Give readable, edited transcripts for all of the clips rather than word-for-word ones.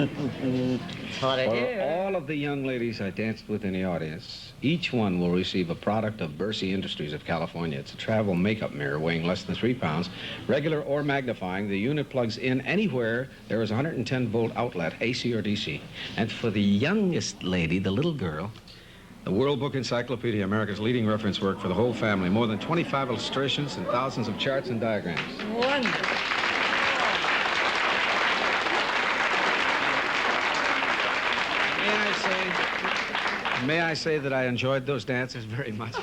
What I For do. all of the young ladies I danced with in the audience, each one will receive a product of Bercy Industries of California. It's a travel makeup mirror weighing less than 3 pounds, regular or magnifying. The unit plugs in anywhere there is a 110-volt outlet, AC or DC. And for the youngest lady, the little girl, the World Book Encyclopedia, America's leading reference work for the whole family. More than 25 illustrations and thousands of charts and diagrams. Wonderful. May I say that I enjoyed those dances very much?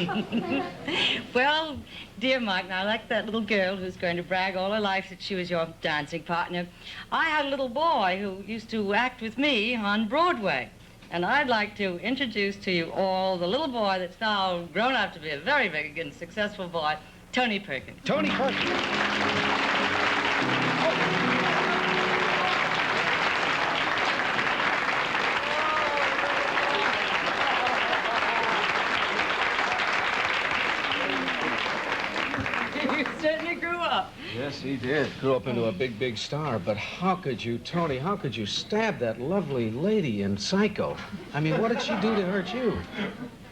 Well, dear Mike, now like that little girl who's going to brag all her life that she was your dancing partner, I had a little boy who used to act with me on Broadway. And I'd like to introduce to you all the little boy that's now grown up to be a very big and successful boy, Tony Perkins. Tony Perkins. You certainly grew up. Yes, he did. Grew up into a big, big star. But how could you, Tony, how could you stab that lovely lady in Psycho? I mean, what did she do to hurt you?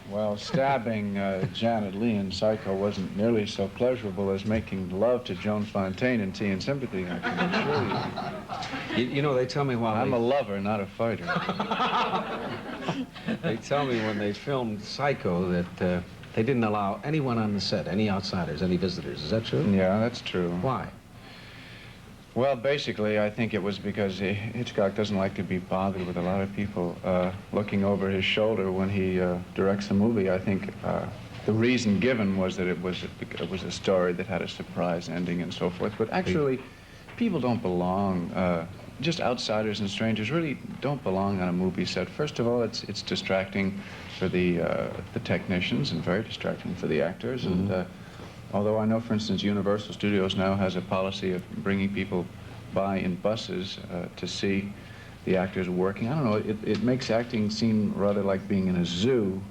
Well, stabbing Janet Leigh in Psycho wasn't nearly so pleasurable as making love to Joan Fontaine in Tea and Sympathy, I can assure you. You know, they tell me while I'm a lover, not a fighter. They tell me when they filmed Psycho that they didn't allow anyone on the set, any outsiders, any visitors. Is that true? Yeah, that's true. Why? Well, basically, I think it was because Hitchcock doesn't like to be bothered with a lot of people looking over his shoulder when he directs a movie. I think the reason given was that it was a story that had a surprise ending and so forth. But actually, people don't belong. Just outsiders and strangers really don't belong on a movie set. First of all, it's distracting for the technicians and very distracting for the actors. Mm-hmm. And although I know, for instance, Universal Studios now has a policy of bringing people by in buses to see the actors working. I don't know, it makes acting seem rather like being in a zoo.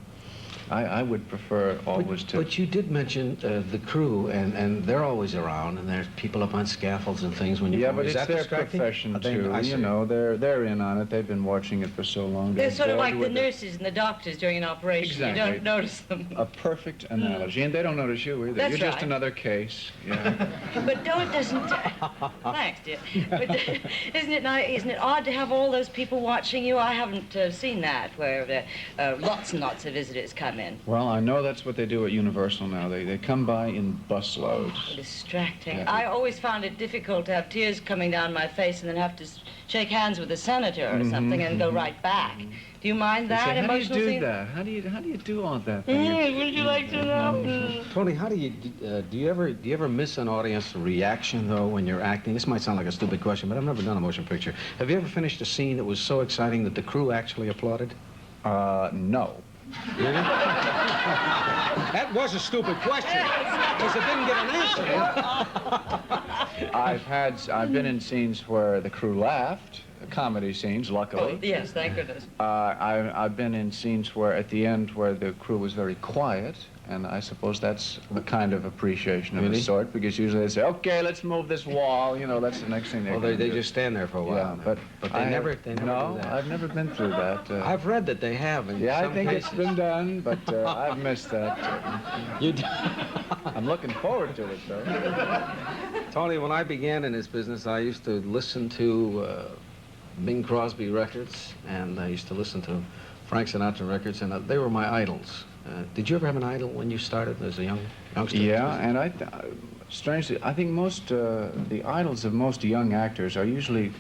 I would prefer always to... But you did mention the crew, and they're always around, and there's people up on scaffolds and things when you... Yeah, but it's their profession, too. You know, they're in on it. They've been watching it for so long. They're sort of like the nurses and the doctors during an operation. Exactly. You don't notice them. A perfect analogy. And they don't notice you either. That's You're just right. another case. Yeah. But doesn't... Thanks, dear. But isn't it odd to have all those people watching you? I haven't seen that, where lots and lots of visitors come in. Well, I know that's what they do at Universal now. They come by in busloads. Distracting. Yeah. I always found it difficult to have tears coming down my face and then have to shake hands with a senator or something and go right back. Do you mind that? How do you do scene? that? How do you do all that? Would you like to know? Tony, how do you ever miss an audience reaction though when you're acting? This might sound like a stupid question, but I've never done a motion picture. Have you ever finished a scene that was so exciting that the crew actually applauded? No. Really? That was a stupid question, because it didn't get an answer. I've been in scenes where the crew laughed, comedy scenes, luckily. Oh, yes, thank goodness. I've been in scenes where, at the end, where the crew was very quiet, and I suppose that's a kind of appreciation of a sort, because usually they say, "Okay, let's move this wall." You know, that's the next thing they do. They just stand there for a while. Yeah, but they never do that. I've never been through that. I've read that they have. Yeah, I think it's been done, but I've missed that. I'm looking forward to it, though. Tony, when I began in this business, I used to listen to Bing Crosby records, and I used to listen to Frank Sinatra records, and they were my idols. Did you ever have an idol when you started as a youngster? Yeah, and strangely, I think most the idols of most young actors are usually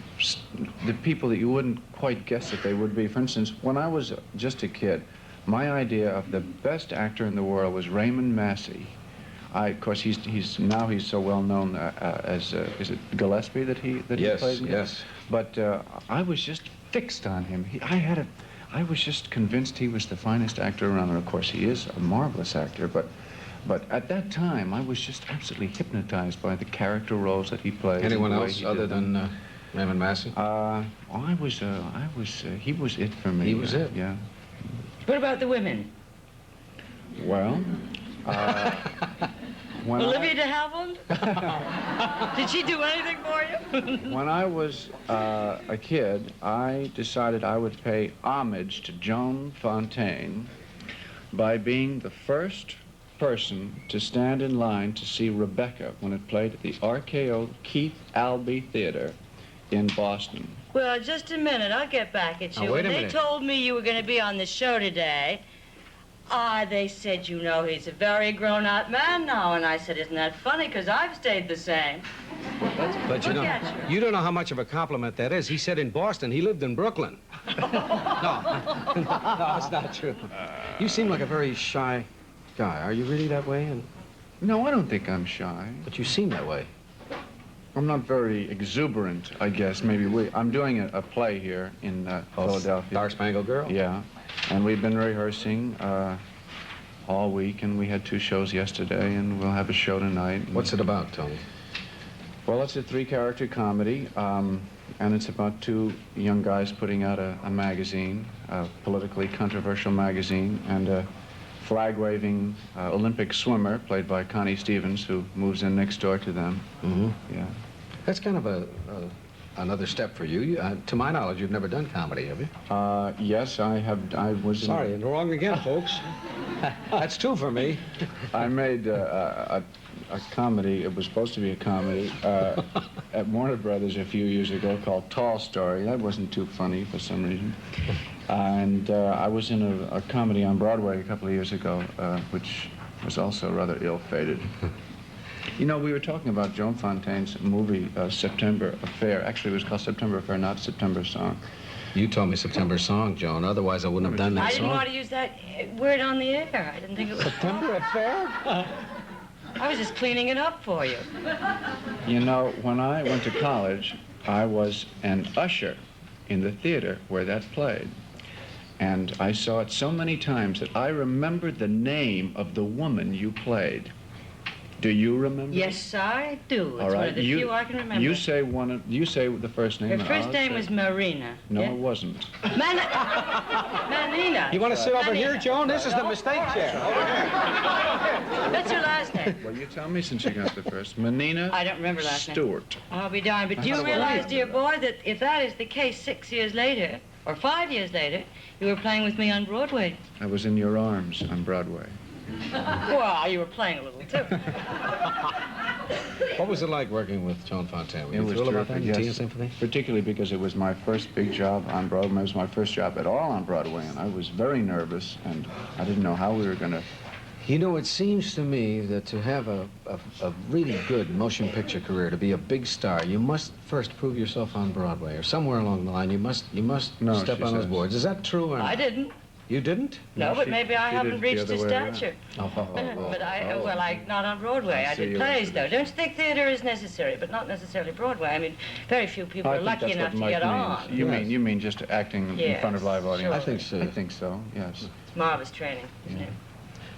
the people that you wouldn't quite guess that they would be. For instance, when I was just a kid, my idea of the best actor in the world was Raymond Massey. Of course, he's now so well known as is it Gillespie that he plays? Yes. But I was just fixed on him. I was just convinced he was the finest actor around, and of course he is a marvelous actor. But at that time, I was just absolutely hypnotized by the character roles that he played. Anyone else other than Raymond Massey? He was it for me. He was it. Yeah. What about the women? Well, When Olivia de Havilland? Did she do anything for you? When I was a kid, I decided I would pay homage to Joan Fontaine by being the first person to stand in line to see Rebecca when it played at the RKO Keith Albee Theater in Boston. Well, just a minute. I'll get back at you. Now, wait a When minute. they told me you were going to be on the show today, they said, you know, he's a very grown-up man now. And I said, isn't that funny? Because I've stayed the same. But you Look know, at you don't know how much of a compliment that is. He said in Boston, he lived in Brooklyn. No, no, it's not true. You seem like a very shy guy. Are you really that way? No, I don't think I'm shy. But you seem that way. I'm not very exuberant, I guess. Maybe I'm doing a play here in Philadelphia. Star Spangled Girl? Yeah, and we've been rehearsing all week, and we had 2 shows yesterday, and we'll have a show tonight. What's it about, Tony? Well, it's a 3-character comedy, and it's about 2 young guys putting out a magazine, a politically controversial magazine, and a flag-waving Olympic swimmer, played by Connie Stevens, who moves in next door to them. Mm-hmm. Yeah. That's kind of another step for you. To my knowledge, you've never done comedy, have you? Yes, I have. I was. Sorry, and wrong again, folks. That's 2 for me. I made a comedy. It was supposed to be a comedy at Warner Brothers a few years ago called Tall Story. That wasn't too funny for some reason. And I was in a comedy on Broadway a couple of years ago, which was also rather ill-fated. You know, we were talking about Joan Fontaine's movie, September Affair. Actually, it was called September Affair, not September Song. You told me September Song, Joan. Otherwise, I wouldn't have done that I song. didn't want to use that word on the air. I didn't think it was... September Affair? I was just cleaning it up for you. You know, when I went to college, I was an usher in the theater where that played. And I saw it so many times that I remembered the name of the woman you played. Do you remember? Yes, I do. It's All right. one of the few I can remember. You say the first name. Her and first I'll name say- was Marina. No, Yeah? it wasn't. Manina. You want to sit over here, Manina. Joan? This is the mistake chair. What's her last name? Well, you tell me since you got the first. Menina I don't remember last name. Stewart. I'll be darned. But do you That's what I realize, dear remember. boy, that if that is the case 6 years later, or 5 years later, you were playing with me on Broadway? I was in your arms on Broadway. Well, you were playing a little, too. What was it like working with Joan Fontaine? Were It you was thrilled about that? terrific, Tea yes. and Symphony? Particularly because it was my first big job on Broadway. It was my first job at all on Broadway, and I was very nervous, and I didn't know how we were going to... You know, it seems to me that to have a really good motion picture career, to be a big star, you must first prove yourself on Broadway, or somewhere along the line. You must No, step she on those says. boards. Is that true or not? I didn't. You didn't? No, but she- maybe I she haven't did the reached other his way around. stature. Oh. But not on Broadway. I I see did you plays, went though. to- Don't you think theater is necessary, but not necessarily Broadway? I mean, very few people I are think lucky that's enough what to Mike get means. on. You mean just acting in Yes, front of live audience? sure. I think so. I think so, yes. It's marvelous training, isn't it?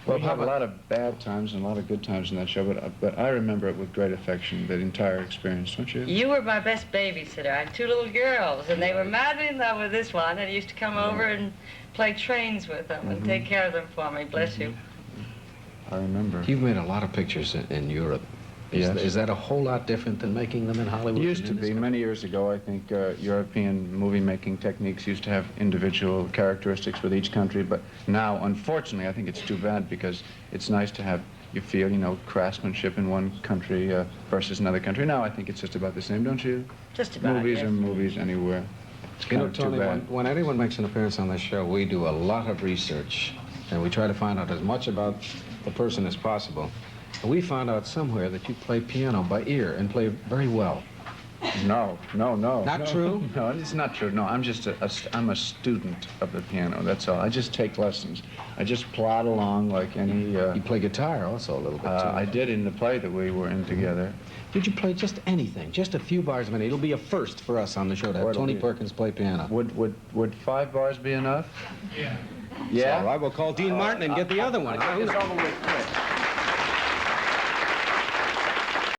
Well, we how have a about- lot of bad times and a lot of good times in that show, but I remember it with great affection, that entire experience, don't you? You were my best babysitter. I had 2 little girls, and they were madly in love with this one, and he used to come over and play trains with them and take care of them for me. Bless you. I remember. You've made a lot of pictures in Europe. Yes. Is that a whole lot different than making them in Hollywood? It used and to in this be. country? Many years ago, I think European movie-making techniques used to have individual characteristics with each country, but now, unfortunately, I think it's too bad because it's nice to have, you feel, craftsmanship in one country versus another country. Now, I think it's just about the same, don't you? Just about, Movies yes. are movies anywhere. It's You kind know, of too Tony, bad. when anyone makes an appearance on this show, we do a lot of research, and we try to find out as much about the person as possible. And we found out somewhere that you play piano by ear and play very well. No. Not true? No, it's not true. No, I'm just I'm a student of the piano. That's all. I just take lessons. I just plod along like any. You play guitar also a little bit, too. I did in the play that we were in together. Did you play just anything, just a few bars a minute? It'll be a first for us on the show to have Well, it'll Tony be- Perkins play piano. Would 5 bars be enough? All Yeah. right, we'll call Dean Martin and get the other one. I'll get this over with quick.